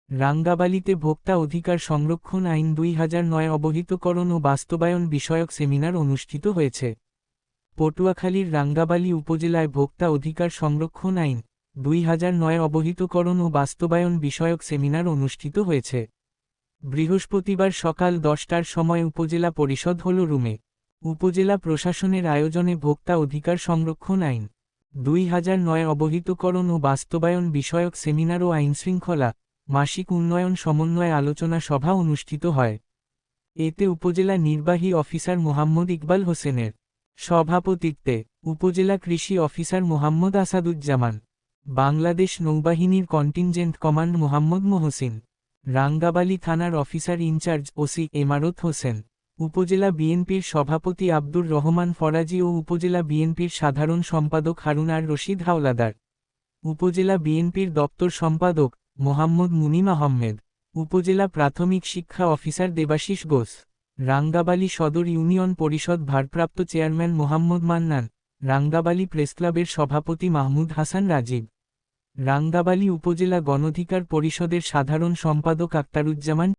রাঙ্গাবালিতে ভোক্তা অধিকার সংরক্ষণ আইন ২০০৯ অবহিতকরণ ও বাস্তবায়ন বিষয়ক সেমিনার অনুষ্ঠিত হয়েছে। পটুয়াখালীর রাঙ্গাবালি উপজেলায় ভোক্তা অধিকার সংরক্ষণ আইন ২০০৯ অবহিতকরণ ও বাস্তবায়ন বিষয়ক সেমিনার অনুষ্ঠিত হয়েছে। বৃহস্পতিবার সকাল ১০টার সময় উপজেলা পরিষদ হল রুমে উপজেলা প্রশাসনের আয়োজনে ভোক্তা অধিকার সংরক্ষণ আইন ২০০৯ অবহিতকরণ ও বাস্তবায়ন বিষয়ক সেমিনার ও আইনশৃঙ্খলা মাসিক উন্নয়ন সমন্বয় আলোচনা সভা অনুষ্ঠিত হয়। এতে উপজেলা নির্বাহী অফিসার মোহাম্মদ ইকবাল হোসেনের সভাপতিত্বে উপজেলা কৃষি অফিসার মোহাম্মদ আসাদুজ্জামান, বাংলাদেশ নৌবাহিনীর কন্টিনজেন্ট কমান্ড মোহাম্মদ মোহসিন, রাঙ্গাবালি থানার অফিসার ইনচার্জ ওসি এমারত হোসেন, উপজেলা বিএনপির সভাপতি আব্দুর রহমান ফরাজি ও উপজেলা বিএনপির সাধারণ সম্পাদক হারুন আর রশিদ হাওলাদার, উপজেলা বিএনপির দপ্তর সম্পাদক মোহাম্মদ মুনিম আহমেদ, উপজেলা প্রাথমিক শিক্ষা অফিসার দেবাশিস ঘোষ, রাঙ্গাবালি সদর ইউনিয়ন পরিষদ ভারপ্রাপ্ত চেয়ারম্যান মোহাম্মদ মান্নান, রাঙ্গাবালি প্রেসক্লাবের সভাপতি মাহমুদ হাসান রাজীব, রাঙ্গাবালি উপজেলা গণধিকার পরিষদের সাধারণ সম্পাদক আক্তারুজ্জামান